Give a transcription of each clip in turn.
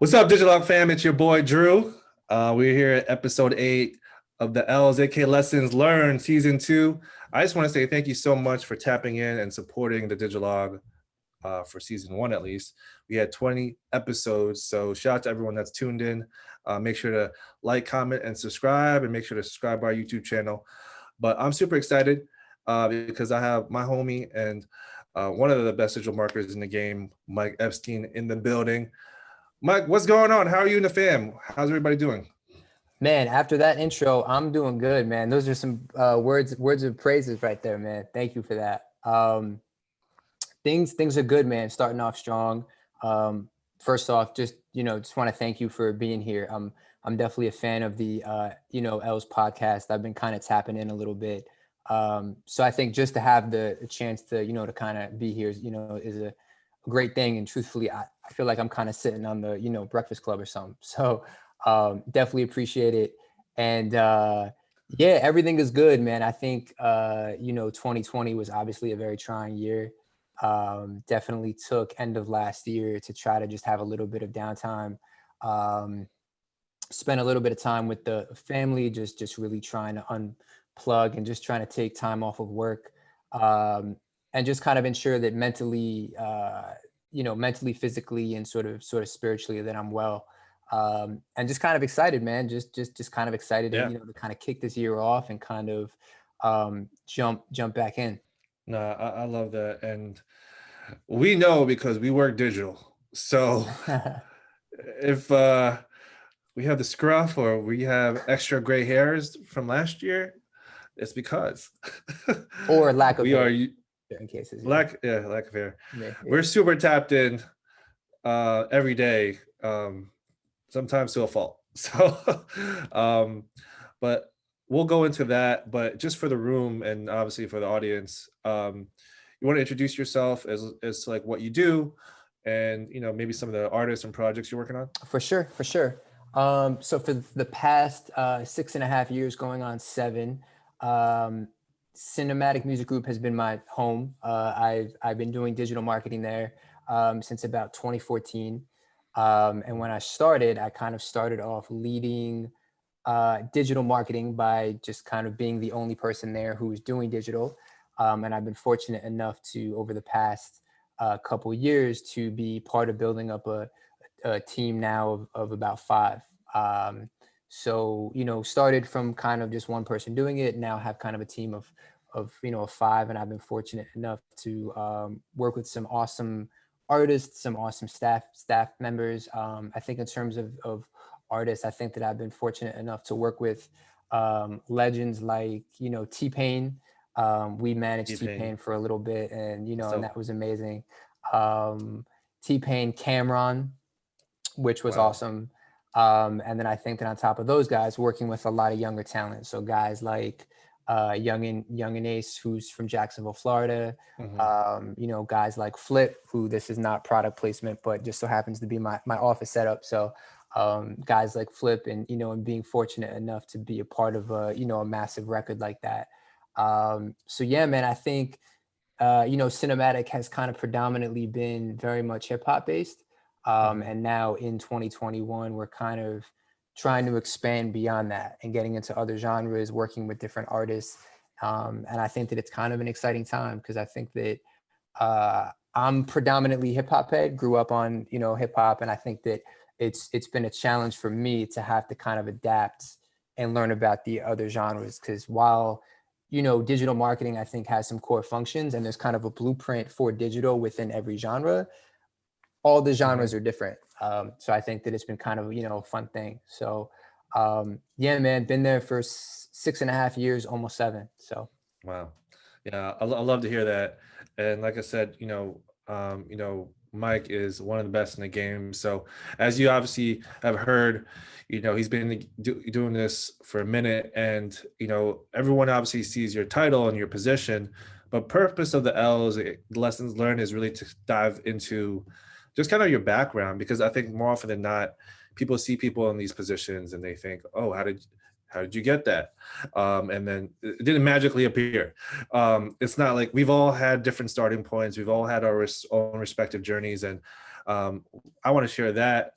What's up, Digital fam? It's your boy Drew. We're here at episode 8 of the L's, aka Lessons Learned, season 2. I just want to say thank you so much for tapping in and supporting the Digitalog for season 1 at least. We had 20 episodes, so shout out to everyone that's tuned in. Make sure to like, comment, and subscribe, and make sure to subscribe to our YouTube channel. But I'm super excited because I have my homie and one of the best digital marketers in the game, Mike Epstein, in the building. Mike, what's going on? How are you and the fam? How's everybody doing? Man, after that intro, I'm doing good, man. Those are some words of praises right there, man. Thank you for that. Things are good, man. Starting off strong. First off, just want to thank you for being here. I'm definitely a fan of the L's podcast. I've been kind of tapping in a little bit. So I think just to have the chance to to kind of be here is a great thing. And truthfully, I feel like I'm kind of sitting on the Breakfast Club or something. So definitely appreciate it. And yeah, everything is good, man. I think 2020 was obviously a very trying year. Definitely took end of last year to try to just have a little bit of downtime. Spent a little bit of time with the family, just really trying to unplug and just trying to take time off of work. And just kind of ensure that mentally, physically, and sort of spiritually, that I'm well. And just kind of excited, man. Just kind of excited to kind of kick this year off and kind of jump back in. No, I love that, and we know because we work digital. So if we have the scruff or we have extra gray hairs from last year, it's because or lack of we hair. are. In cases, lack of hair. Yeah. We're super tapped in every day, sometimes to a fault. So, but we'll go into that. But just for the room and obviously for the audience, you want to introduce yourself as like what you do, and maybe some of the artists and projects you're working on. For sure. So for the past 6.5 years, going on 7. Cinematic Music Group has been my home. I've been doing digital marketing there since about 2014. And when I started, I kind of started off leading digital marketing by just kind of being the only person there who was doing digital. And I've been fortunate enough to, over the past couple years, to be part of building up a team now of about 5. So, started from kind of just one person doing it, now have kind of a team of 5. And I've been fortunate enough to work with some awesome artists, some awesome staff members. I think in terms of artists, I think that I've been fortunate enough to work with legends like, T-Pain. We managed T-Pain for a little bit, and, and that was amazing. T-Pain, Cameron, which was awesome. And then I think that on top of those guys, working with a lot of younger talent. So guys like Young and Ace, who's from Jacksonville, Florida. Mm-hmm. Guys like Flip, who, this is not product placement, but just so happens to be my office setup. So guys like Flip, and, and being fortunate enough to be a part of a massive record like that. So yeah, man, I think, Cinematic has kind of predominantly been very much hip hop based. And now in 2021, we're kind of trying to expand beyond that and getting into other genres, working with different artists. And I think that it's kind of an exciting time, because I think that I'm predominantly hip hop head, grew up on, hip hop. And I think that it's been a challenge for me to have to kind of adapt and learn about the other genres. Because while, digital marketing, I think, has some core functions, and there's kind of a blueprint for digital within every genre, all the genres are different. So I think that it's been kind of, a fun thing. So yeah, man, been there for 6.5 years, almost 7. So. Wow. Yeah. I love to hear that. And like I said, Mike is one of the best in the game. So as you obviously have heard, he's been doing this for a minute, and, everyone obviously sees your title and your position, but purpose of the L's, lessons learned, is really to dive into just kind of your background, because I think more often than not, people see people in these positions and they think, oh, how did you get that? And then it didn't magically appear. It's not like, we've all had different starting points. We've all had our own respective journeys. And I want to share that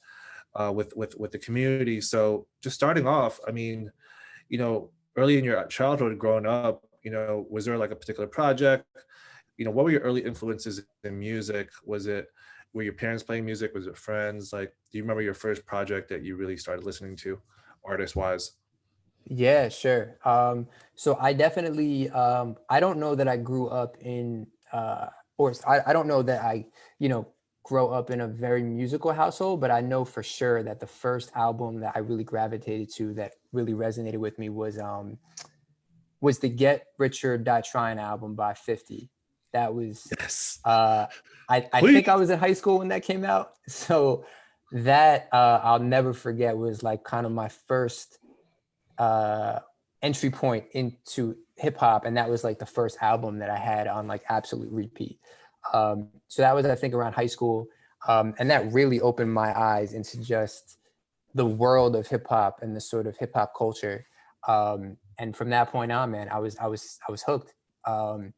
with the community. So just starting off, I mean, early in your childhood growing up, was there like a particular project? What were your early influences in music? Were your parents playing music? Was it friends? Like, do you remember your first project that you really started listening to, artist wise? Yeah, sure. So I definitely, I don't know that I grew up in, I don't know that I, you know, grow up in a very musical household, but I know for sure that the first album that I really gravitated to that really resonated with me was the Get Rich or Die Trying album by 50. That was, Yes. uh, I think I Please. was in high school when that came out. So that, I'll never forget, was like kind of my first uh entry point into hip hop, and that was like the first album that I had on like absolute repeat. So that was, I think, around high school, and that really opened my eyes into just the world of hip hop and the sort of hip hop culture. And from that point on, man, I was hooked. Um,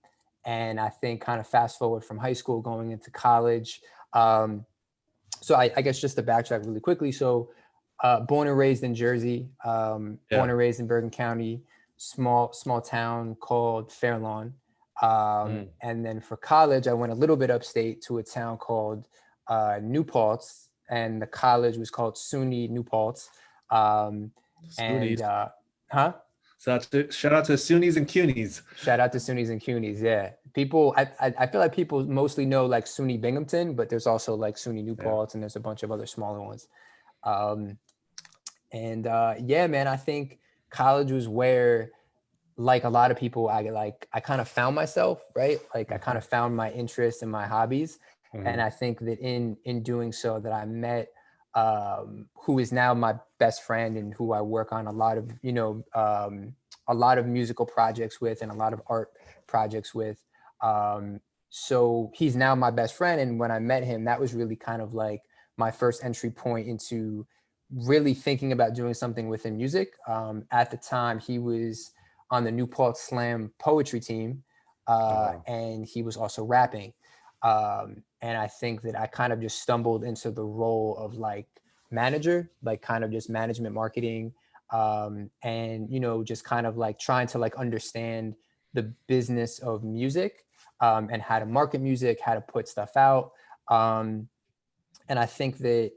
and I think kind of fast forward from high school going into college. So I guess just to backtrack really quickly. So born and raised in Jersey, born Yeah. and raised in Bergen County, small town called Fairlawn. Mm. And then for college, I went a little bit upstate to a town called New Paltz, and the college was called SUNY New Paltz. Um, and SUNYs. huh? Shout out to SUNYs and CUNYs. Shout out to SUNYs and CUNYs. Yeah, people. I feel like people mostly know like SUNY Binghamton, but there's also like SUNY New Yeah. Paltz, and there's a bunch of other smaller ones. Um, and yeah, man, I think college was where, like a lot of people, I kind of found myself, right? Like I kind Hmm. of found my interests and my hobbies, and Hmm. I think that in doing so, that I met who is now my best friend and who I work on a lot of a lot of musical projects with and a lot of art projects with. So he's now my best friend, and when I met him, that was really kind of like my first entry point into really thinking about doing something within music. At the time, he was on the Newport Slam poetry team, Oh, wow. and he was also rapping. And I think that I kind of just stumbled into the role of like manager, like kind of just management marketing, and just kind of like trying to like understand the business of music, and how to market music, how to put stuff out. Um, and I think that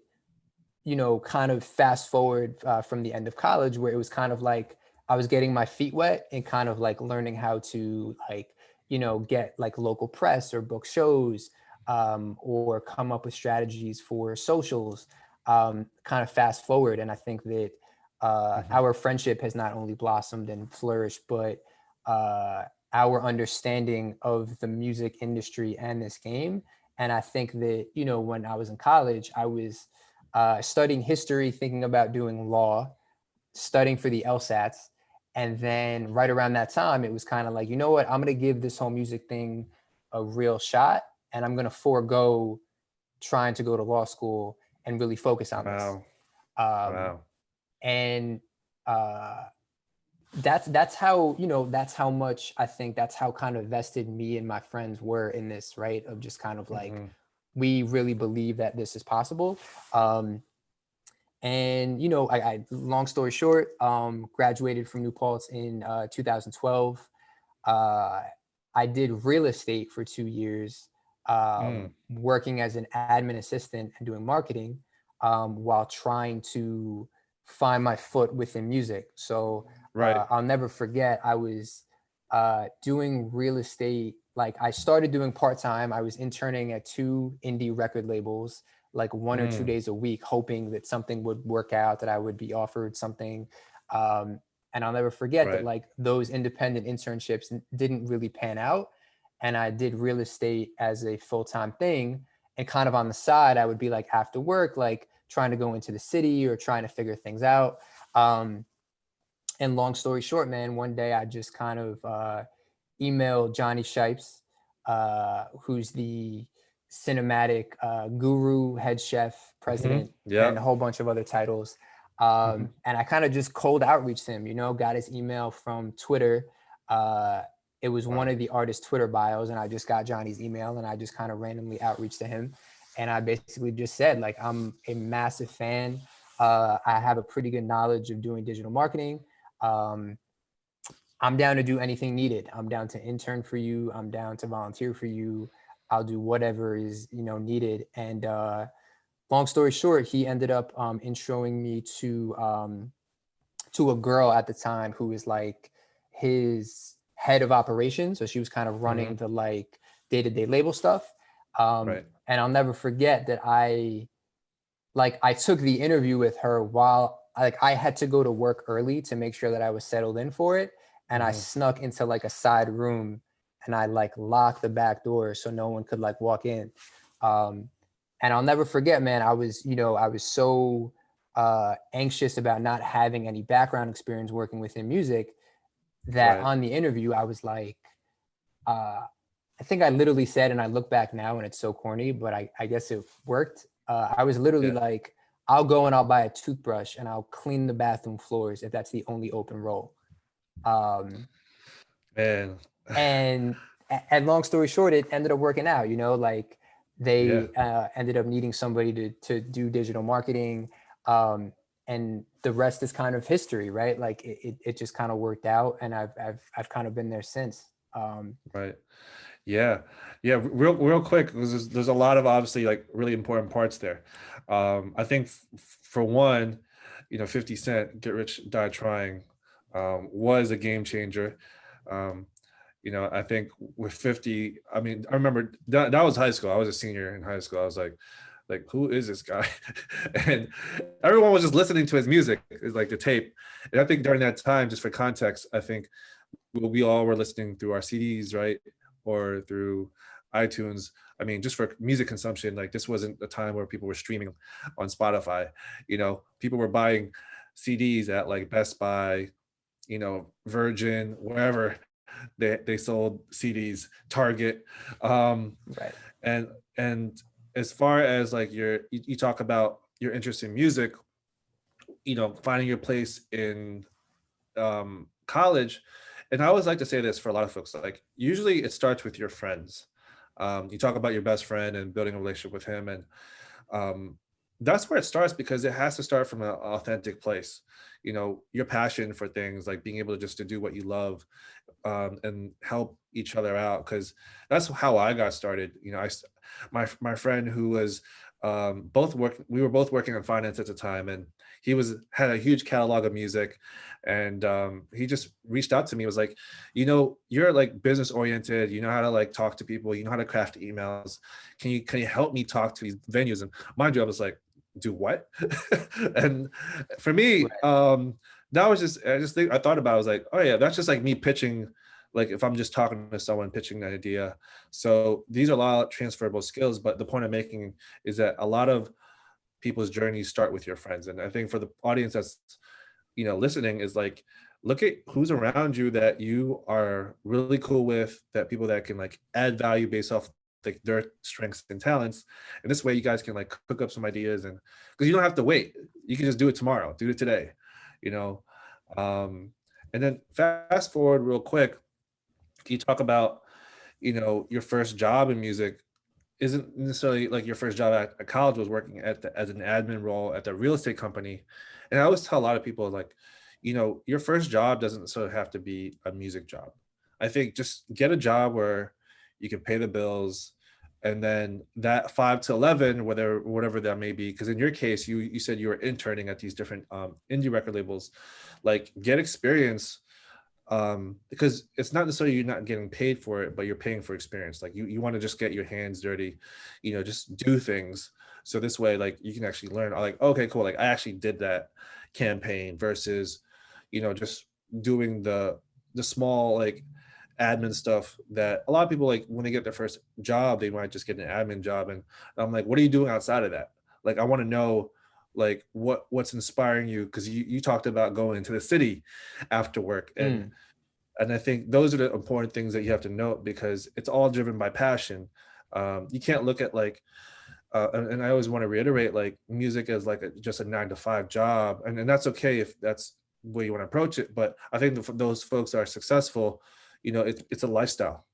kind of fast forward from the end of college, where it was kind of like I was getting my feet wet and kind of like learning how to like, get like local press or book shows, or come up with strategies for socials. Kind of fast forward. And I think that Hmm. our friendship has not only blossomed and flourished, but uh, our understanding of the music industry and this game. And I think that, when I was in college, I was studying history, thinking about doing law, studying for the LSATs. And then right around that time, it was kind of like, you know what, I'm going to give this whole music thing a real shot. And I'm going to forego trying to go to law school and really focus on this. Wow. Um, Wow. and uh, that's how, that's how much I think that's how kind of vested me and my friends were in this, right? Of just kind of like, Hmm. we really believe that this is possible. And I long story short, graduated from New Paltz in 2012. Uh, I did real estate for 2 years, Mm. working as an admin assistant and doing marketing, while trying to find my foot within music. So Right. I'll never forget, I was doing real estate. Like I started doing part time. I was interning at two indie record labels, like 1 or 2 days a week, hoping that something would work out, that I would be offered something. Um, and I'll never forget that Right. like those independent internships didn't really pan out. And I did real estate as a full-time thing. And kind of on the side, I would be like after work, like trying to go into the city or trying to figure things out. Um, and long story short, man, one day I just kind of emailed Johnny Shipes, who's the cinematic guru, head chef, Hmm. president, Yeah. and a whole bunch of other titles. Hmm. And I kind of just cold outreached him, got his email from Twitter. Uh, it was one Wow. of the artist's Twitter bios, and I just got Johnny's email, and I just kind of randomly outreached to him. And I basically just said, like, I'm a massive fan. I have a pretty good knowledge of doing digital marketing. Um, I'm down to do anything needed. I'm down to intern for you. I'm down to volunteer for you. I'll do whatever is, needed. And long story short, he ended up introing me to a girl at the time who was like his head of operations. So she was kind of Hmm. running the like day-to-day label stuff. Right. And I'll never forget that I took the interview with her while I had to go to work early to make sure that I was settled in for it. And I Hmm. snuck into like a side room and I like locked the back door so no one could like walk in. Um, and I'll never forget, man, I was so anxious about not having any background experience working within music that Right. on the interview, I was like, I think I literally said, and I look back now and it's so corny, but I guess it worked. I was literally Yeah. like, I'll go and I'll buy a toothbrush and I'll clean the bathroom floors if that's the only open role. Um, Man. and and long story short, it ended up working out. Like Yeah. they ended up needing somebody to do digital marketing, um, and the rest is kind of history, right? Like it just kind of worked out, and I've kind of been there since. Right. Yeah, yeah. Real quick, 'cause there's a lot of obviously like really important parts there. I think for one, 50 Cent, Get Rich, Die Trying, was a game changer. Um, I think with 50, I mean, I remember that was high school. I was a senior in high school. I was like, who is this guy? And everyone was just listening to his music, is like the tape. And I think during that time, just for context, I think we all were listening through our CDs, right? Or through iTunes. I mean, just for music consumption, like this wasn't a time where people were streaming on Spotify. People were buying CDs at like Best Buy, Virgin, wherever they sold CDs, Target. Um, Right. and and as far as like you talk about your interest in music, finding your place in college. And I always like to say this for a lot of folks, like usually it starts with your friends. You talk about your best friend and building a relationship with him, and um, that's where it starts because it has to start from an authentic place. Your passion for things like being able to just to do what you love, and help each other out, because that's how I got started. My friend who was both work we were both working in finance at the time, and he had a huge catalog of music, and he just reached out to me, was like, you're like business oriented, you know how to like talk to people, you know how to craft emails, can you help me talk to these venues? And mind you, I was like, do what? And for me, Right. that was just, I thought about it, I was like, oh yeah, that's just like me pitching, like if I'm just talking to someone, pitching an idea. So these are a lot of transferable skills, but the point I'm making is that a lot of people's journeys start with your friends. And I think for the audience that's listening, is like, look at who's around you that you are really cool with, that people that can like add value based off like their strengths and talents. And this way you guys can like cook up some ideas, and because you don't have to wait, you can just do it tomorrow, do it today, you know um and then fast forward real quick, you talk about your first job in music isn't necessarily like your first job at college was working as an admin role at the real estate company. And I always tell a lot of people, like, your first job doesn't sort of have to be a music job. I think just get a job where you can pay the bills, and then that 5 to 11, whatever that may be. Because in your case, you said you were interning at these different indie record labels, like get experience, because it's not necessarily you're not getting paid for it, but you're paying for experience. Like you want to just get your hands dirty, just do things. So this way, like you can actually learn, like, okay, cool. Like I actually did that campaign versus, just doing the small like admin stuff that a lot of people, like when they get their first job, they might just get an admin job. And I'm like, what are you doing outside of that? Like, I want to know like what's inspiring you, because you talked about going into the city after work, Mm. and I think those are the important things that you have to note, because it's all driven by passion. You can't look at like, and I always want to reiterate, like music as like just a 9 to 5 job, and that's okay if that's the way you want to approach it. But I think for those folks that are successful, it's a lifestyle.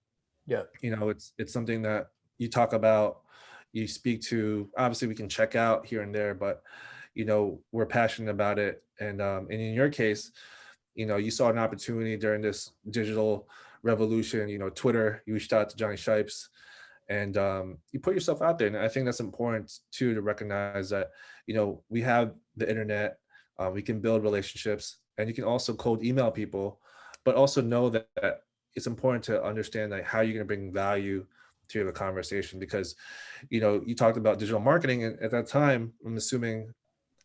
Yeah. It's something that you talk about, you speak to, obviously we can check out here and there, but we're passionate about it. And in your case, you saw an opportunity during this digital revolution, Twitter, you reached out to Johnny Shipes, and you put yourself out there. And I think that's important too, to recognize that we have the internet, we can build relationships, and you can also cold email people, but also know that it's important to understand like how you're going to bring value to the conversation. Because you talked about digital marketing, and at that time I'm assuming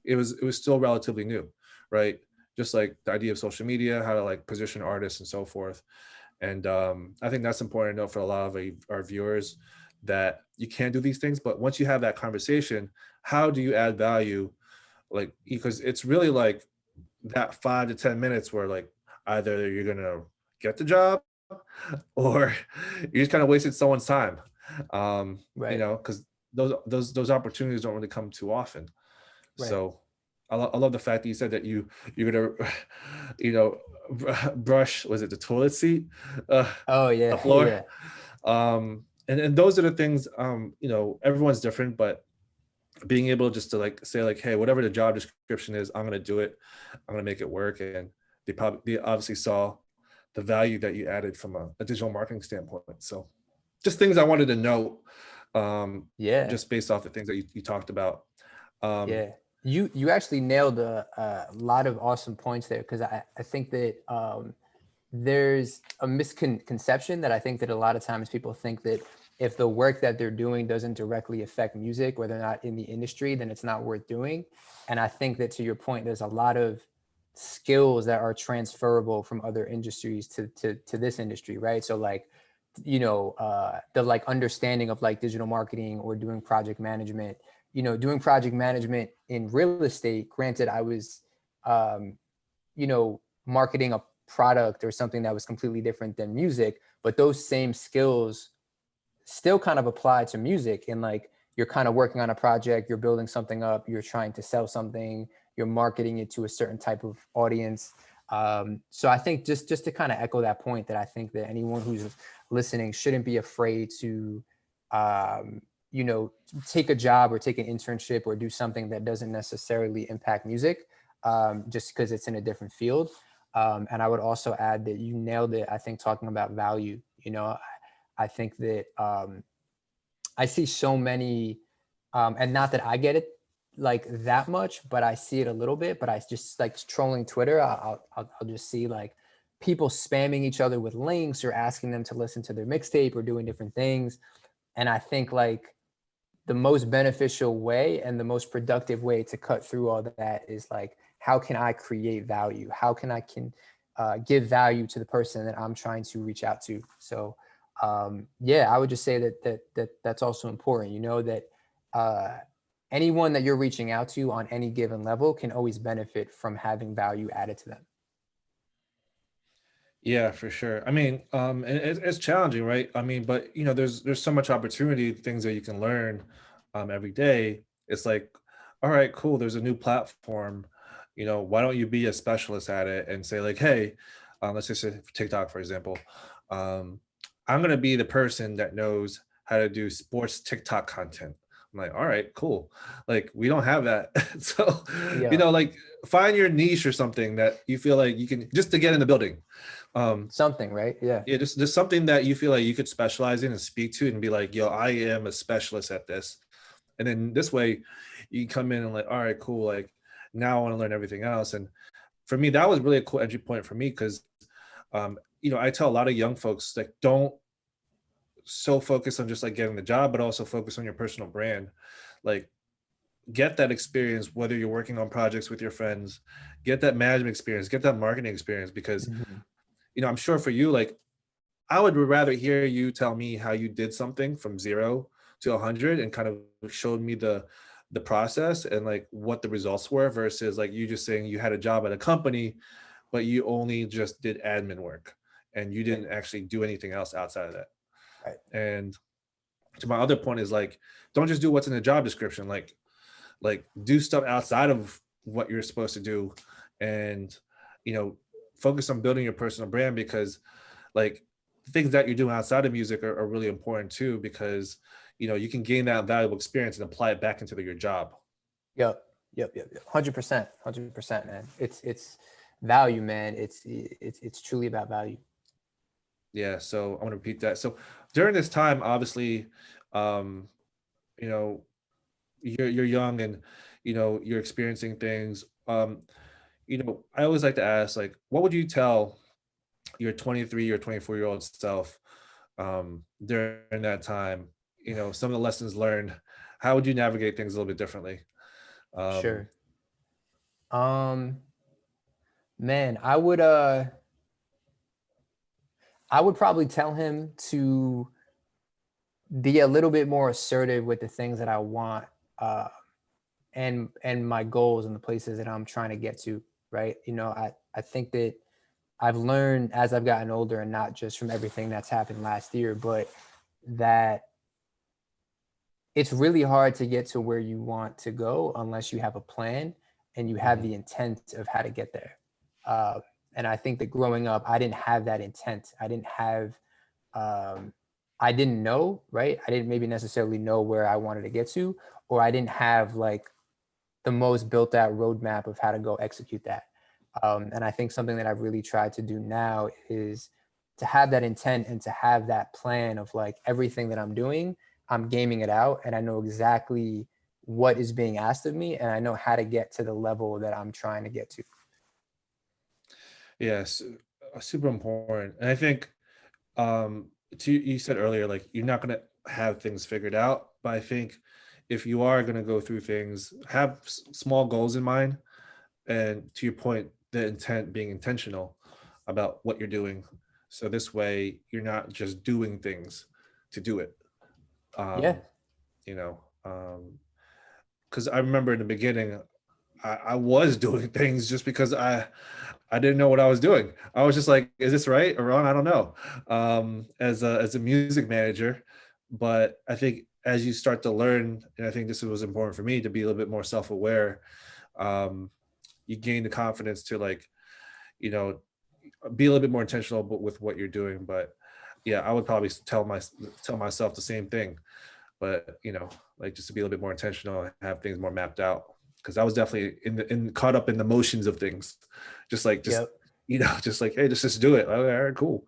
it was still relatively new, right? Just like the idea of social media, how to like position artists and so forth. And I think that's important to know for a lot of our viewers, that you can do these things, but once you have that conversation, how do you add value? Like, because it's really like that 5 to 10 minutes where like either you're gonna get the job or you just kind of wasted someone's time. Right. Because those opportunities don't really come too often. Right. So I love the fact that you said that you're gonna brush, was it the toilet seat, Oh the yeah. floor. Yeah. And those are the things, everyone's different, but being able just to like say like, hey, whatever the job description is, I'm gonna do it, I'm gonna make it work. And they obviously saw the value that you added from a digital marketing standpoint. So just things I wanted to note, Yeah. just based off the things that you talked about. um, Yeah, you actually nailed a lot of awesome points there, because I think that there's a misconception that I think that a lot of times people think that if the work that they're doing doesn't directly affect music, or they're not in the industry, then it's not worth doing. And I think that, to your point, there's a lot of skills that are transferable from other industries to this industry, right? So like, the like understanding of like digital marketing or doing project management, doing project management in real estate. Granted, I was, marketing a product or something that was completely different than music, but those same skills still kind of apply to music. And like, you're kind of working on a project, you're building something up, you're trying to sell something, you're marketing it to a certain type of audience. So I think just to kind of echo that point, that I think that anyone who's listening shouldn't be afraid to, um, take a job or take an internship or do something that doesn't necessarily impact music, just because it's in a different field. And I would also add that you nailed it, I think, talking about value. I think that I see so many, and not that I get it like that much, but I see it a little bit. But I just like trolling Twitter. I'll just see like people spamming each other with links or asking them to listen to their mixtape or doing different things. And I think like the most beneficial way and the most productive way to cut through all that is like, how can I create value? How can I give value to the person that I'm trying to reach out to? So yeah, I would just say that's also important. That anyone that you're reaching out to on any given level can always benefit from having value added to them. Yeah, for sure. I mean, and it's challenging, right? I mean, but there's so much opportunity, things that you can learn, every day. It's like, all right, cool. There's a new platform. Why don't you be a specialist at it and say like, hey, let's just say for TikTok, for example, um, I'm gonna be the person that knows how to do sports TikTok content. I'm like, all right, cool. Like we don't have that, so Yeah, like find your niche or something that you feel like you can just to get in the building. um something, right? Yeah, yeah, just something that you feel like you could specialize in and speak to and be like, yo, I am a specialist at this. And then this way you can come in and like, all right, cool, like now I want to learn everything else. And for me, that was really a cool entry point for me, because I tell a lot of young folks like, don't so focus on just like getting the job, but also focus on your personal brand. Like get that experience, whether you're working on projects with your friends, get that management experience, get that marketing experience. Because hmm I'm sure for you, like I would rather hear you tell me how you did something from 0 to 100 and kind of showed me the process and like what the results were, versus like you just saying you had a job at a company, but you only just did admin work and you right, didn't actually do anything else outside of that. right, And to my other point is like, don't just do what's in the job description. Like do stuff outside of what you're supposed to do, and you know focus on building your personal brand. Because like things that you're doing outside of music are really important too. Because you can gain that valuable experience and apply it back into your job. Yep. 100%. 100%, man. It's value, man. It's truly about value. Yeah. So I want to repeat that. So during this time, obviously, um, you know, you're young and you're experiencing things. I always like to ask, like, what would you tell your 23 or 24-year-old self during that time? Some of the lessons learned. How would you navigate things a little bit differently? Um, Sure. Um, Man, I would probably tell him to be a little bit more assertive with the things that I want, uh, and my goals and the places that I'm trying to get to, right? I think that I've learned as I've gotten older, and not just from everything that's happened last year, but that it's really hard to get to where you want to go unless you have a plan and you have mhm, the intent of how to get there. Uh, and I think that growing up, I didn't have that intent. Um, I didn't know, right? I didn't maybe necessarily know where I wanted to get to, or I didn't have like the most built out roadmap of how to go execute that. And I think something that I've really tried to do now is to have that intent and to have that plan of like everything that I'm doing, I'm gaming it out and I know exactly what is being asked of me and I know how to get to the level that I'm trying to get to. yes, super important. And I think, you said earlier, like, you're not going to have things figured out, but I think if you are going to go through things, have small goals in mind. And to your point, the intent, being intentional about what you're doing. So this way you're not just doing things to do it. Yeah. Um, you know, because I remember in the beginning, I was doing things just because I didn't know what I was doing. I was just like, is this right or wrong? I don't know. As a music manager, but I think as you start to learn, and I think this was important for me to be a little bit more self-aware. Um, you gain the confidence to, like, you know be a little bit more intentional with what you're doing. But yeah, I would probably tell myself the same thing, but like, just to be a little bit more intentional and have things more mapped out, because I was definitely in caught up in the motions of things, just like just Yep. just like, hey, just do it. All right, cool.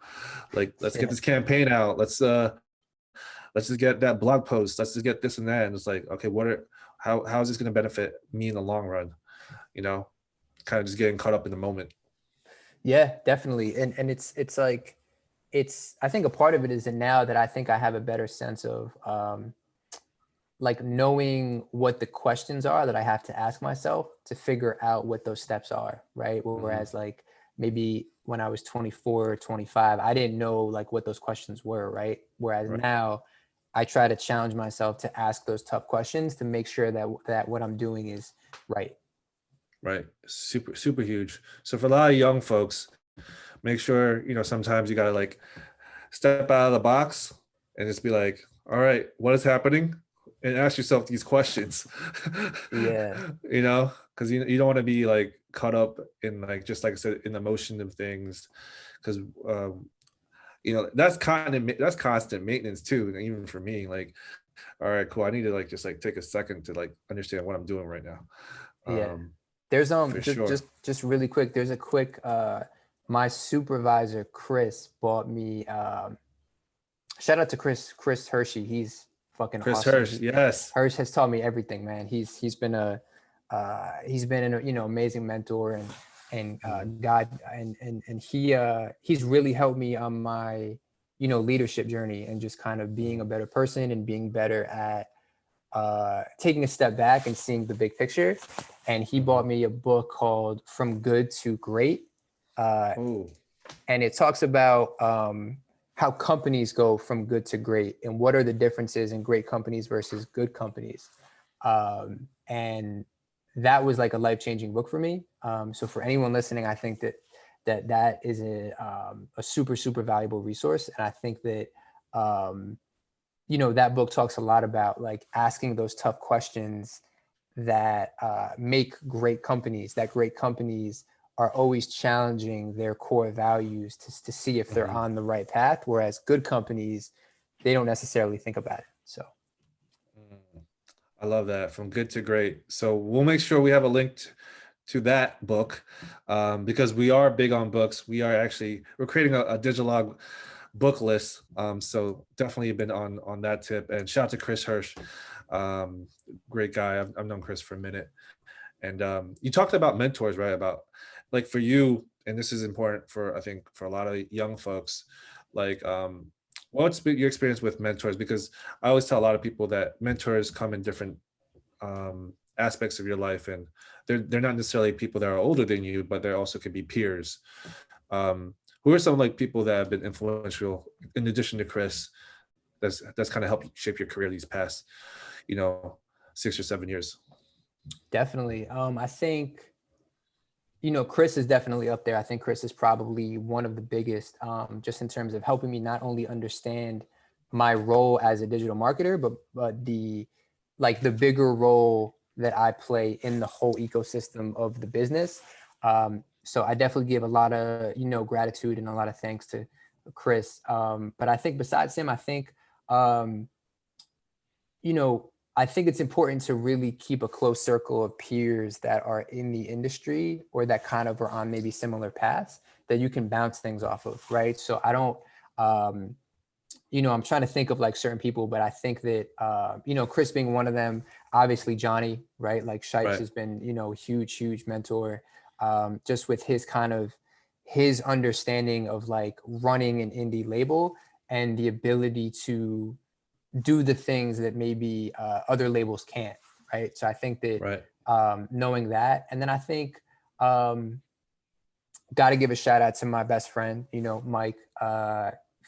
Like, let's get Yeah. this campaign out. Let's just get that blog post. Let's just get this and that. And it's like, okay, how is this going to benefit me in the long run? you know Kind of just getting caught up in the moment. Yeah, definitely. And it's like I think a part of it is that now that I think I have a better sense of like knowing what the questions are that I have to ask myself to figure out what those steps are, right? Hmm. Whereas like maybe when I was 24 or 25, I didn't know like what those questions were, right? Whereas Right. now I try to challenge myself to ask those tough questions to make sure that what I'm doing is right. Right. Super, super huge. So for a lot of young folks, make sure, sometimes you gotta, like, step out of the box and just be like, all right, what is happening? And ask yourself these questions. Yeah. Because you don't want to be, like, caught up in, like, just like I said, in the motion of things. Because that's constant maintenance too. And even for me, like, all right, cool. I need to, like, just, like, take a second to, like, understand what I'm doing right now. Yeah. Um, There's for just sure. really quick, there's a quick my supervisor Chris bought me shout out to Chris Hershey. He's fucking Chris awesome. Hirsch, yes. Hirsch has taught me everything, man. He's been an amazing mentor and Mhm. guide and he's really helped me on my leadership journey and just kind of being a Mhm. better person and being better at taking a step back and seeing the big picture. And he Mhm. bought me a book called From Good to Great. Uh, Oh, and it talks about how companies go from good to great and what are the differences in great companies versus good companies. And that was like a life-changing book for me. So for anyone listening, I think that is a super, super valuable resource. And I think that, that book talks a lot about like asking those tough questions that make great companies are always challenging their core values to see if they're mhm. on the right path, whereas good companies, they don't necessarily think about it. So I love that. From good to great. So we'll make sure we have a link to that book, because we are big on books. We're creating a Digilog book list. So definitely been on that tip. And shout out to Chris Hirsch, great guy. I've known Chris for a minute. And you talked about mentors, right? About like for you, and this is important for I think for a lot of young folks, like what's been your experience with mentors? Because I always tell a lot of people that mentors come in different aspects of your life, and they're not necessarily people that are older than you, but they also could be peers. Who are some like people that have been influential in addition to Chris? That's kind of helped shape your career these past, you know, 6 or 7 years. Definitely. I think, Chris is definitely up there. I think Chris is probably one of the biggest, just in terms of helping me not only understand my role as a digital marketer, but the bigger role that I play in the whole ecosystem of the business. So I definitely give a lot of, gratitude and a lot of thanks to Chris. But I think besides him, um, you know, I think it's important to really keep a close circle of peers that are in the industry or that kind of are on maybe similar paths that you can bounce things off of, right? So I don't, um, I'm trying to think of like certain people, but I think that, Chris being one of them, obviously Johnny, right? Like Shipes Right. has been, a huge, huge mentor, just with his understanding of like running an indie label and the ability to do the things that maybe other labels can't, right? So I think that Right. knowing that, and then I think um, got to give a shout out to my best friend, Mike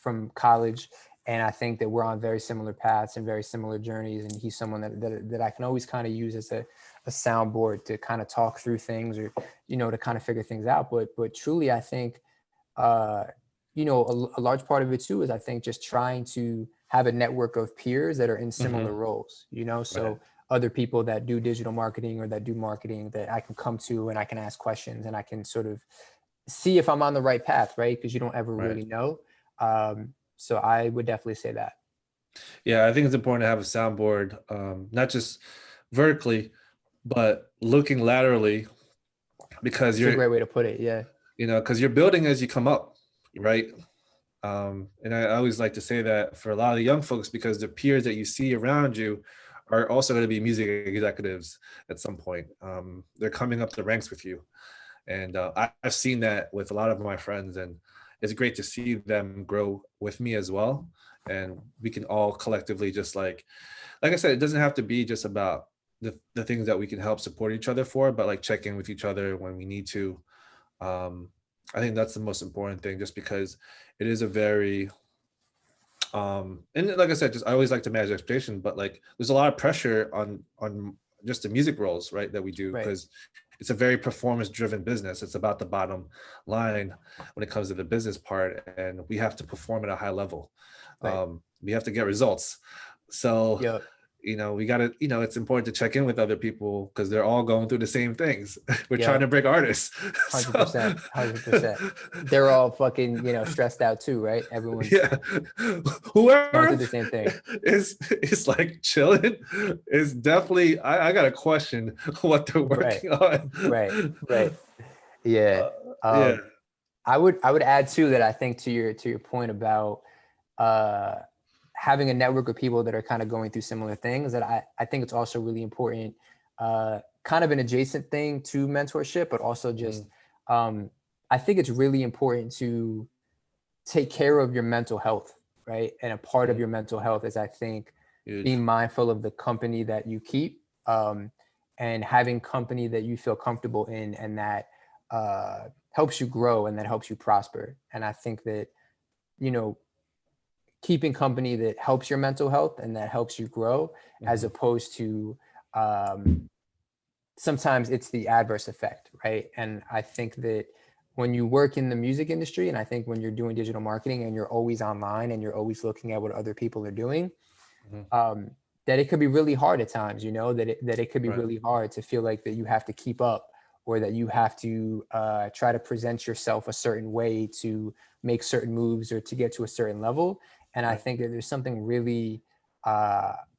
from college, and I think that we're on very similar paths and very similar journeys, and he's someone that I can always kind of use as a soundboard to kind of talk through things or to kind of figure things out. But truly, I think uh, a large part of it too is I think just trying to have a network of peers that are in similar Hmm. roles, Right. so other people that do digital marketing or that do marketing that I can come to and I can ask questions and I can sort of see if I'm on the right path, right? Because you don't ever Right. really know. So I would definitely say that. Yeah, I think it's important to have a soundboard, not just vertically, but looking laterally, because It's a great way to put it. Yeah. because you're building as you come up, right? And I always like to say that for a lot of the young folks, because the peers that you see around you are also going to be music executives at some point. They're coming up the ranks with you. And I've seen that with a lot of my friends, and it's great to see them grow with me as well. And we can all collectively just like I said, it doesn't have to be just about the things that we can help support each other for, but like check in with each other when we need to. Um, I think that's the most important thing, just because it is a very and like I said, just I always like to manage expectation, but like there's a lot of pressure on just the music roles, right, that we do, Right. because it's a very performance driven business. It's about the bottom line when it comes to the business part, and we have to perform at a high level. Right. We have to get results. So Yep. we got to, it's important to check in with other people because they're all going through the same things. We're trying to Yep. break artists. So 100%. 100%. They're all fucking, stressed out too, right? Everyone's yeah, going through whoever the same thing. is like chilling is definitely, I gotta question what they're Right. working on. Right. Right. Yeah. uh, yeah. Um, I would add too that I think to your point about uh, having a network of people that are kind of going through similar things, that I think it's also really important, kind of an adjacent thing to mentorship, but also just Mhm. um, I think it's really important to take care of your mental health, right? And a part of Mhm. your mental health is, I think, Huge. being mindful of the company that you keep, and having company that you feel comfortable in and that helps you grow and that helps you prosper. And I think that, you know, keeping company that helps your mental health and that helps you grow, as Mhm. opposed to sometimes it's the adverse effect, right? And I think that when you work in the music industry, and I think when you're doing digital marketing and you're always online and you're always looking at what other people are doing, Mhm. um, that it could be really hard at times, that it could be Right. really hard to feel like that you have to keep up, or that you have to try to present yourself a certain way to make certain moves or to get to a certain level. And I Right. think that there's something really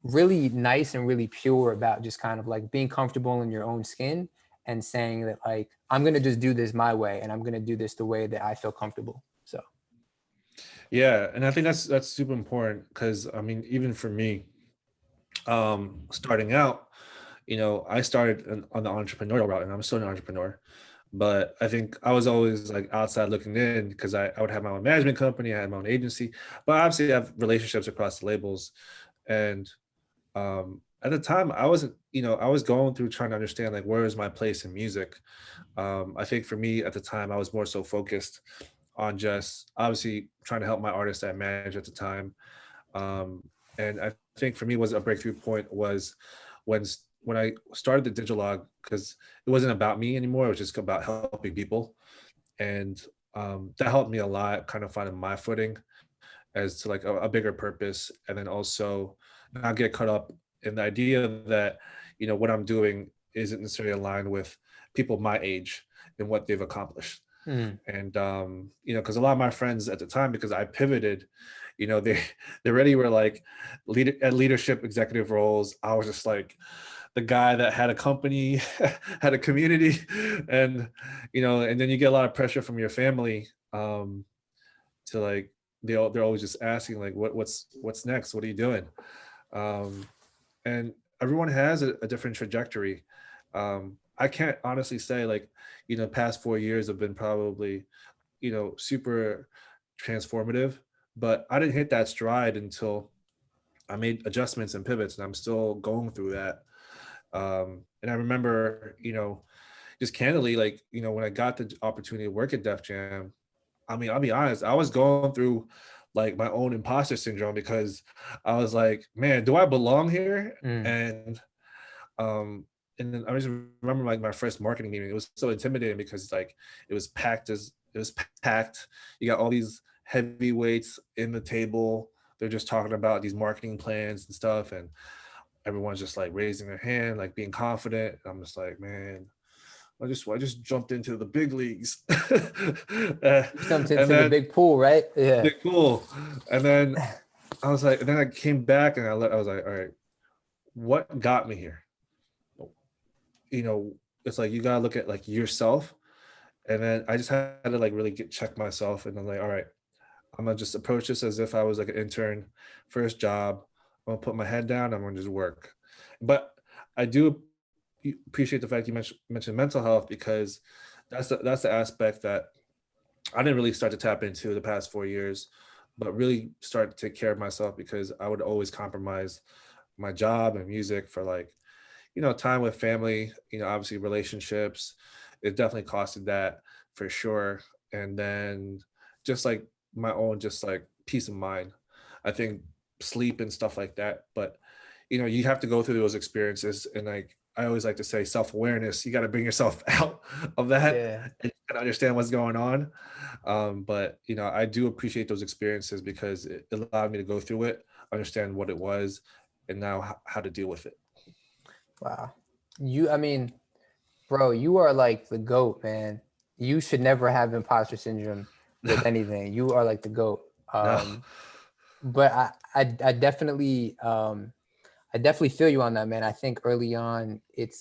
really nice and really pure about just kind of like being comfortable in your own skin and saying that like, I'm going to just do this my way and I'm going to do this the way that I feel comfortable. So, Yeah, and I think that's super important because I mean, even for me, starting out, I started on the entrepreneurial route, and I'm still an entrepreneur. But I think I was always like outside looking in because I would have my own management company, I had my own agency, but obviously I have relationships across the labels. And at the time, I wasn't, I was going through trying to understand like where is my place in music. I think for me at the time, I was more so focused on just obviously trying to help my artists that I managed at the time. Um, and I think for me was a breakthrough point was when when I started the Digilog, because it wasn't about me anymore. It was just about helping people, and that helped me a lot, kind of finding my footing as to like a bigger purpose, and then also not get caught up in the idea that what I'm doing isn't necessarily aligned with people my age and what they've accomplished. mm, And because a lot of my friends at the time, because I pivoted, they they already were like leadership executive roles. I was just like the guy that had a company, had a community, and and then you get a lot of pressure from your family, to like they're always just asking like what's next, what are you doing, um, and everyone has a different trajectory. I can't honestly say like past 4 years have been probably super transformative, but I didn't hit that stride until I made adjustments and pivots, and I'm still going through that. And I remember, just candidly, like, when I got the opportunity to work at Def Jam, I mean, I'll be honest, I was going through like my own imposter syndrome because I was like, man, do I belong here? mm, Um, and then I just remember like my first marketing meeting. It was so intimidating because like it was packed. You got all these heavyweights in the table. They're just talking about these marketing plans and stuff, and everyone's just like raising their hand, like being confident. I'm just like, man, I just jumped into the big leagues. you jumped And into the then big pool, right? Yeah. cool. And then I was like, and then I came back and I was like, all right, what got me here? It's like you gotta look at like yourself. And then I just had to like really check myself. And I'm like, all right, I'm gonna just approach this as if I was like an intern, first job. I'm gonna put my head down. I'm gonna just work. But I do appreciate the fact you mentioned mental health, because that's the aspect that I didn't really start to tap into the past 4 years, but really start to take care of myself because I would always compromise my job and music for like time with family, obviously relationships. It definitely costed that for sure. And then just like my own, just like peace of mind. I think sleep and stuff like that. But, you have to go through those experiences. And like, I always like to say self-awareness, you got to bring yourself out of that Yeah. and understand what's going on. But, I do appreciate those experiences because it allowed me to go through it, understand what it was, and now how to deal with it. Wow. I mean, bro, you are like the GOAT, man. You should never have imposter syndrome with anything. You are like the GOAT. No. But I definitely feel you on that, man. I think early on it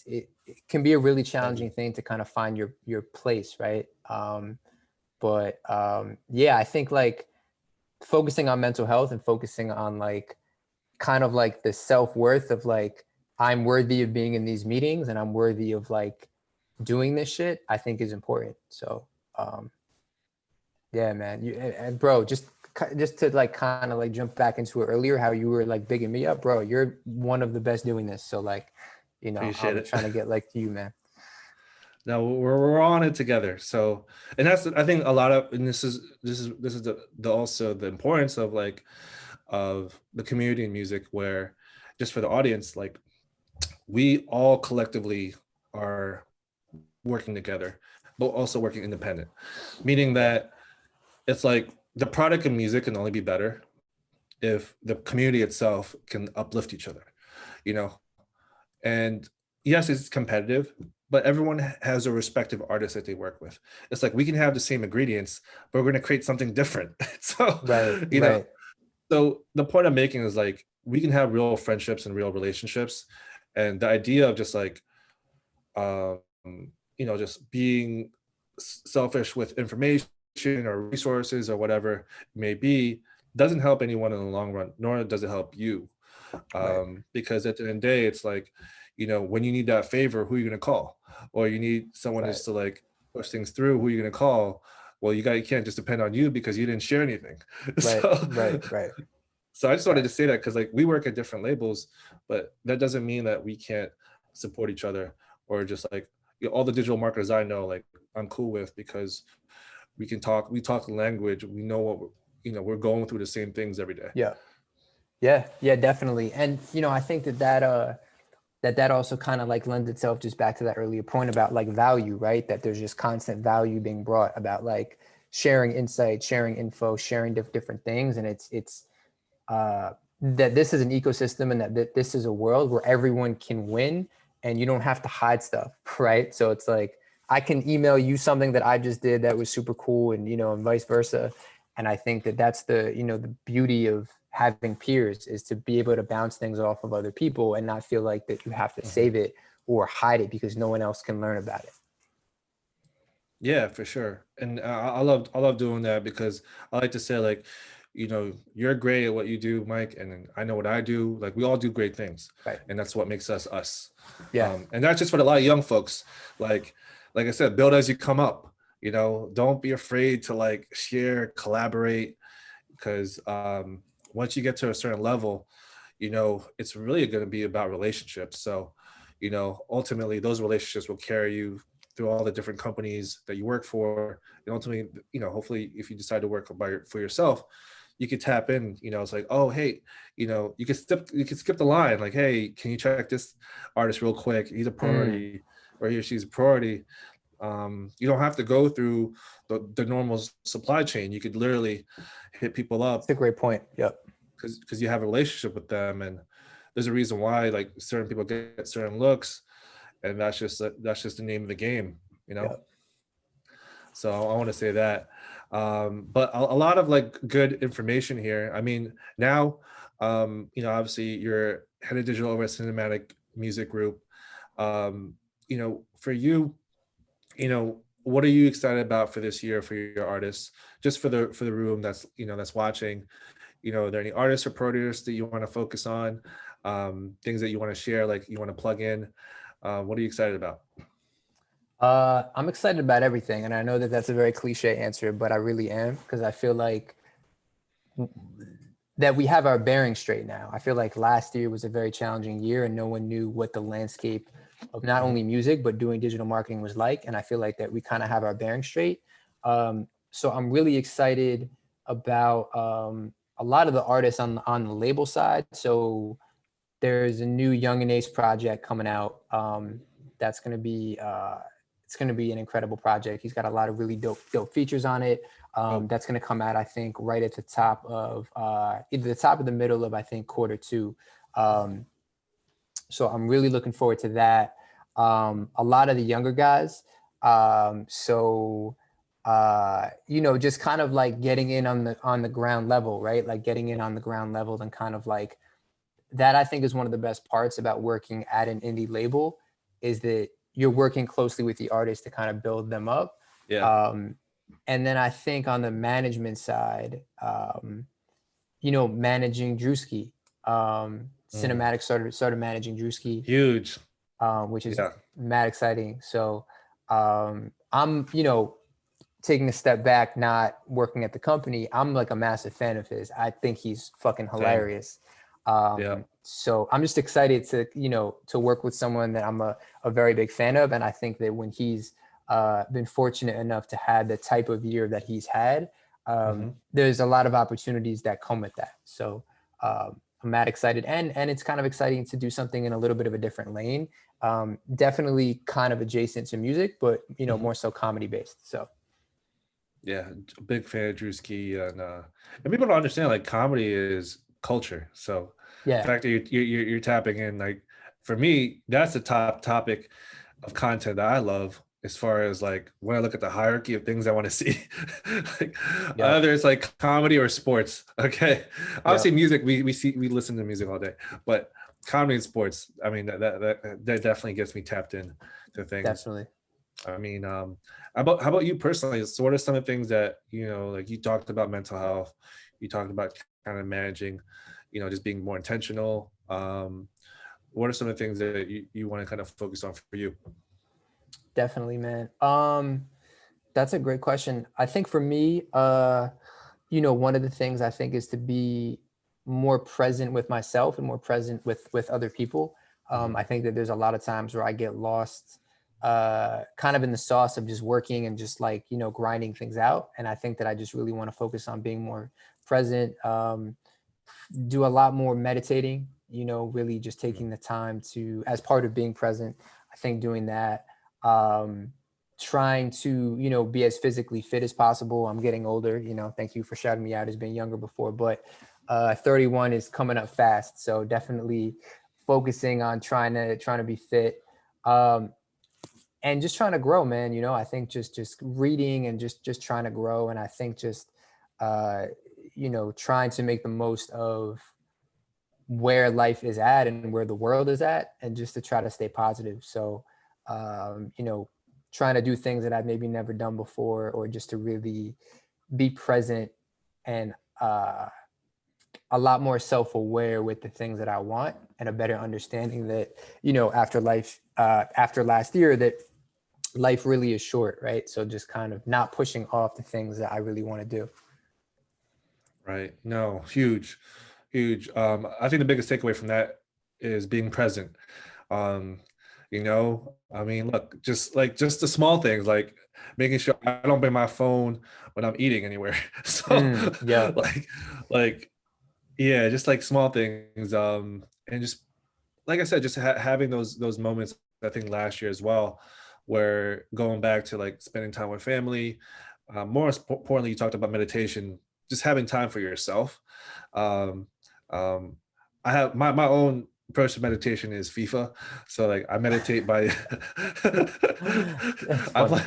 can be a really Thank you. challenging thing to kind of find your place, right? But yeah, I think like focusing on mental health and focusing on like kind of like the self-worth of like I'm worthy of being in these meetings and I'm worthy of like doing this shit, I think is important. So um yeah, man. And bro, just to like kind of like jump back into it earlier, how you were like bigging me up, bro. You're one of the best doing this. So like, Appreciate I'm it. trying to get like you, man. No, we're on it together. So, and that's I think a lot of, and this is the also the importance of like of the community in music, where just for the audience, like we all collectively are working together, but also working independent, meaning Yeah. that it's like the product of music can only be better if the community itself can uplift each other, you know. And yes, it's competitive, but everyone has a respective artist that they work with. It's like we can have the same ingredients, but we're going to create something different. So, Right, you know, right. so the point I'm making is like we can have real friendships and real relationships. And the idea of just like, um, just being selfish with information or resources or whatever it may be, doesn't help anyone in the long run, nor does it help you. Right. Because at the end of the day, it's like, when you need that favor, who are you going to call? Or you need someone Right. just to like push things through, who are you going to call? Well, you can't just depend on you because you didn't share anything. Right. so Right. Right. so I just wanted Right. to say that because like we work at different labels, but that doesn't mean that we can't support each other, or just like, all the digital marketers I know, like I'm cool with, because we talk the language, we know what we're going through the same things every day. Yeah. Yeah. Yeah. Definitely. And I think that also kind of like lends itself just back to that earlier point about like value, right? That there's just constant value being brought about like sharing insight, sharing info, sharing different things, and it's that this is an ecosystem, and that this is a world where everyone can win, and you don't have to hide stuff, right? So it's like I can email you something that I just did that was super cool, and vice versa. And I think that that's the beauty of having peers, is to be able to bounce things off of other people and not feel like that you have to Mhm. save it or hide it because no one else can learn about it. Yeah, for sure. And I love doing that, because I like to say like, you're great at what you do, Mike, and then I know what I do. Like we all do great things, Right. and that's what makes us us. Yeah. And that's just for a lot of young folks. Like like I said, build as you come up. Don't be afraid to like share, collaborate, because once you get to a certain level, it's really going to be about relationships. So, ultimately those relationships will carry you through all the different companies that you work for. And ultimately, hopefully if you decide to work for yourself, you could tap in. It's like, oh, hey, you could skip the line, like, hey, can you check this artist real quick? He's a Mm, priority, or he or she's a priority. You don't have to go through the normal supply chain. You could literally hit people it's up, a great point. Yep. because you have a relationship with them, and there's a reason why like certain people get certain looks, and that's just the name of the game, you know. Yep. So I want to say that. But a lot of like good information here. I mean, now, obviously you're head of digital over at Cinematic Music Group. For you, what are you excited about for this year for your artists? Just for the room that's watching. Are there any artists or producers that you want to focus on? Things that you want to share, like you want to plug in? What are you excited about? I'm excited about everything, and I know that that's a very cliche answer, but I really am, because I feel like that we have our bearing straight now. I feel like last year was a very challenging year, and no one knew what the landscape of not Mhm. only music but doing digital marketing was like. And I feel like that we kind of have our bearing straight. So I'm really excited about a lot of the artists on the label side. So there's a new Young and Ace project coming out. That's going to be it's going to be an incredible project. He's got a lot of really dope features on it. Oh, That's going to come out, I think, right at the top of either the top of the middle of, I think, quarter two. Um, so I'm really looking forward to that. A lot of the younger guys. Just kind of like getting in on the ground level, right? Like getting in on the ground level, and kind of like that, I think, is one of the best parts about working at an indie label, is that you're working closely with the artists to kind of build them up. yeah. Um, and then I think on the management side, managing Drewski, Mm. Cinematic started managing Drewski, Huge. which is Yeah. mad exciting. So I'm, taking a step back, not working at the company. I'm like a massive fan of his. I think he's fucking Same. hilarious. Yeah. So I'm just excited to work with someone that I'm a very big fan of. And I think that when he's been fortunate enough to have the type of year that he's had, Hmm. there's a lot of opportunities that come with that. So I'm mad excited. And it's kind of exciting to do something in a little bit of a different lane. Definitely kind of adjacent to music, but Hmm. more so comedy based. So Yeah. A big fan of Drewski, and people don't understand like comedy is culture. So the yeah. fact that you're tapping in, like, for me, that's the top topic of content that I love, as far as like when I look at the hierarchy of things I want to see. Like Yep. either it's like comedy or sports. Okay. Obviously Yep. music, we listen to music all day, but comedy and sports, I mean that definitely gets me tapped in to things. Definitely. I mean, how about you personally? So what are some of the things that, like you talked about mental health, you talked about kind of managing, just being more intentional. What are some of the things that you want to kind of focus on for you? Definitely, man. That's a great question. I think for me, one of the things I think is to be more present with myself and more present with other people. Mhm. I think that there's a lot of times where I get lost, kind of in the sauce of just working and just like grinding things out. And I think that I just really want to focus on being more present. Do a lot more meditating. Really just Mhm. taking the time to, as part of being present. I think doing that. Um, Trying to be as physically fit as possible. I'm getting older. Thank you for shouting me out as being younger before, but 31 is coming up fast, so definitely focusing on trying to be fit, um and just trying to grow, man. I think just reading and just trying to grow. And I think just uh trying to make the most of where life is at and where the world is at, and just to try to stay positive. So, trying to do things that I've maybe never done before, or just to really be present and a lot more self-aware with the things that I want, and a better understanding that, after last year, that life really is short, right? So just kind of not pushing off the things that I really want to do. Right. No, huge, huge. I think the biggest takeaway from that is being present. Um, I mean, look, just the small things like making sure I don't bring my phone when I'm eating anywhere. So Yeah. like like yeah, just like small things. And just like I said, just having those moments. I think last year as well, where going back to like spending time with family. More importantly, you talked about meditation, just having time for yourself. Um, um, I have my own approach to meditation is FIFA. So like I meditate by That's I play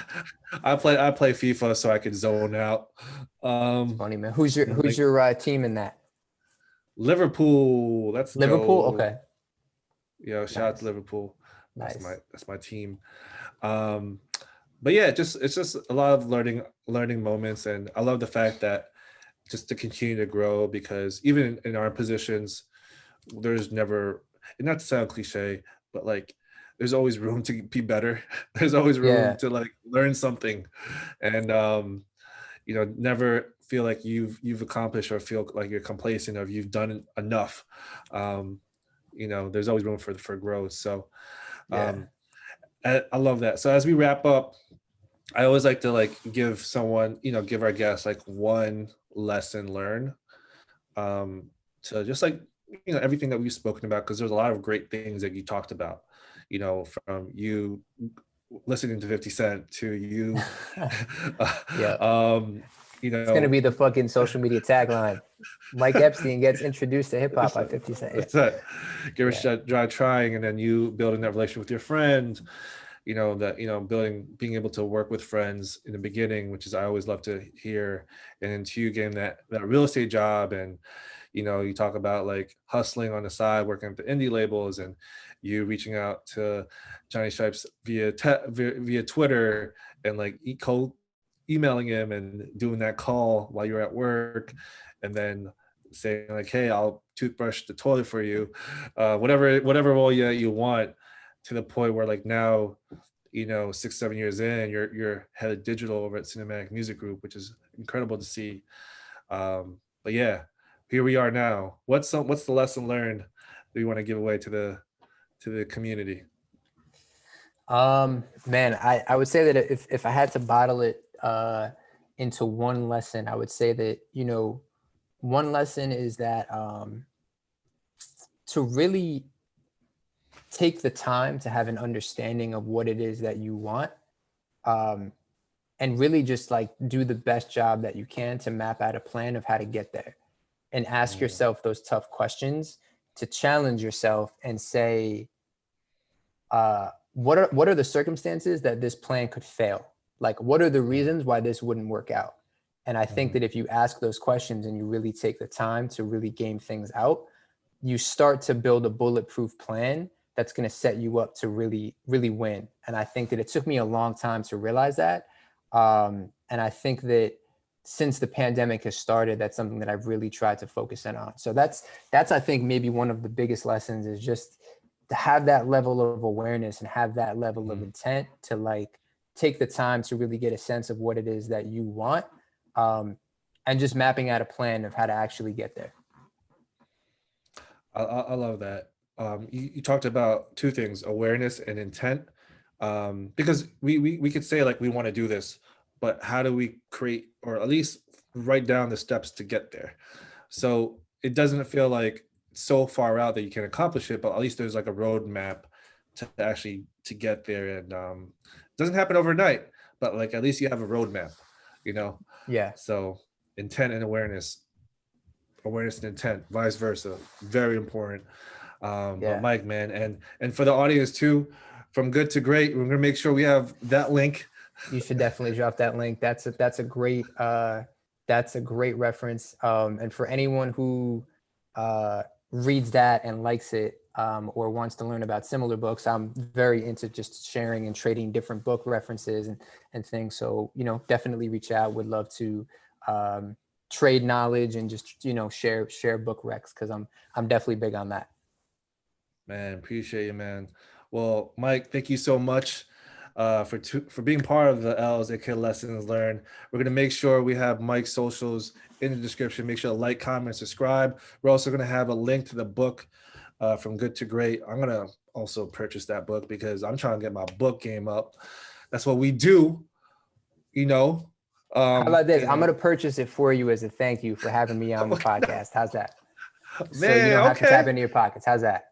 funny. I play FIFA so I can zone out. It's Um, funny, man. Who's your team in that? Liverpool, let's Liverpool. go. Okay. Shout out to Nice. Liverpool. Nice. That's my team. Um, but yeah, it's just a lot of learning moments, and I love the fact that just to continue to grow, because even in our positions, there's never, and not to sound cliche, but like there's always room to be better. There's always room Yeah. to like learn something, and never feel like you've accomplished or feel like you're complacent or you've done enough. Um, there's always room for growth. So Yeah. um, I love that. So as we wrap up, I always like to like give our guests like one lesson learned, um, to just like, everything that we've spoken about, because there's a lot of great things that you talked about, from you listening to 50 Cent to you, Yeah. um, It's gonna be the fucking social media tagline. Mike Epstein gets introduced to hip hop by 50 Cent. Yeah. it's that give a Yeah. shot, try trying, and then you building that relationship with your friend, that being able to work with friends in the beginning, which is I always love to hear, and then two, getting that real estate job, and you talk about like hustling on the side, working at the indie labels, and you reaching out to Johnny Stripes via Twitter, and like cold emailing him and doing that call while you're at work, and then saying like, hey, I'll toothbrush the toilet for you, whatever role you want, to the point where like now, 6-7 years in, you're head of digital over at Cinematic Music Group, which is incredible to see. But yeah, here we are now. What's the lesson learned that you want to give away to the community? Man, I would say that if I had to bottle it into one lesson, I would say that, one lesson is that, to really take the time to have an understanding of what it is that you want, um, and really just like do the best job that you can to map out a plan of how to get there, and ask Mm, yourself those tough questions, to challenge yourself and say, uh, what are the circumstances that this plan could fail? Like, what are the reasons why this wouldn't work out? And I think that if you ask those questions and you really take the time to really game things out, you start to build a bulletproof plan that's going to set you up to really, really win. And I think that it took me a long time to realize that. And I think that since the pandemic has started, that's something that I've really tried to focus in on. So that's I think maybe one of the biggest lessons is just to have that level of awareness and have that level of intent to like take the time to really get a sense of what it is that you want, and just mapping out a plan of how to actually get there. I love that. You talked about two things, awareness and intent. Because we could say like we want to do this, but how do we create or at least write down the steps to get there? So it doesn't feel like so far out that you can accomplish it, but at least there's like a roadmap to actually to get there. And it doesn't happen overnight, but like at least you have a roadmap, you know? Yeah. So intent and awareness and intent, vice versa, very important. But Mike, man, and for the audience too, from good to great, we're gonna make sure we have that link. You should definitely drop that link. That's a great reference. And for anyone who reads that and likes it, or wants to learn about similar books, I'm very into just sharing and trading different book references and things. So, you know, definitely reach out. Would love to trade knowledge and just, you know, share book recs, because I'm definitely big on that. Man, appreciate you, man. Well, Mike, thank you so much for being part of the L's AK Lessons Learned. We're gonna make sure we have Mike's socials in the description. Make sure to like, comment, subscribe. We're also gonna have a link to the book, From Good to Great. I'm gonna also purchase that book because I'm trying to get my book game up. That's what we do, you know. How about this? I'm gonna purchase it for you as a thank you for having me on the podcast. How's that? Man, so you don't have to tap into your pockets. How's that?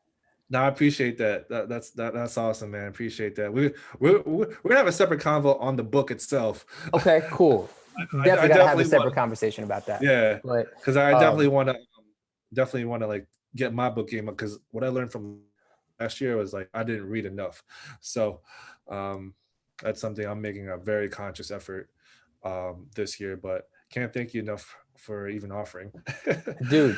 No, I appreciate that. That's awesome, man. Appreciate that. We're gonna have a separate convo on the book itself. Okay, cool. Definitely gotta have a separate conversation about that. Yeah, but because I definitely want to like get my book game up, because what I learned from last year was like I didn't read enough. So that's something I'm making a very conscious effort this year. But can't thank you enough for even offering. Dude.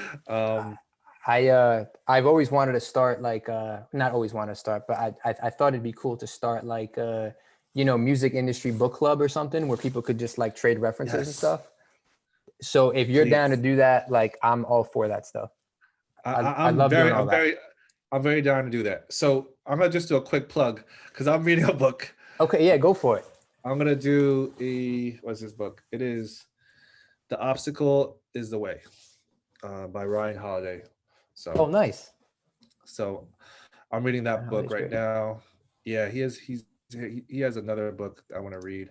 I've always wanted to start like not always wanted to start, but I thought it'd be cool to start like you know, music industry book club or something where people could just like trade references and stuff. So if you're down to do that, like I'm all for that stuff. I love doing all that. I'm very down to do that. So I'm gonna just do a quick plug because I'm reading a book. Okay, yeah, go for it. I'm gonna do what's this book? It is The Obstacle is the Way, by Ryan Holiday. So oh, nice. So I'm reading that book right now. Yeah, he has another book I want to read.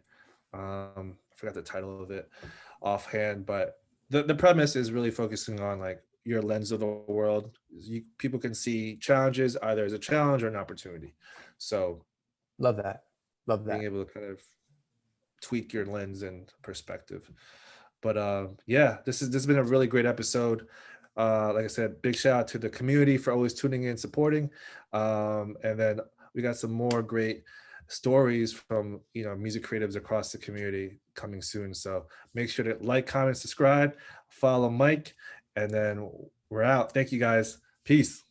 I forgot the title of it offhand, but the premise is really focusing on like your lens of the world. People can see challenges either as a challenge or an opportunity. So love that. Being able to kind of tweak your lens and perspective. But yeah, this has been a really great episode. Like I said, big shout out to the community for always tuning in, supporting. And then we got some more great stories from, you know, music creatives across the community coming soon. So make sure to like, comment, subscribe, follow Mike, and then we're out. Thank you guys. Peace.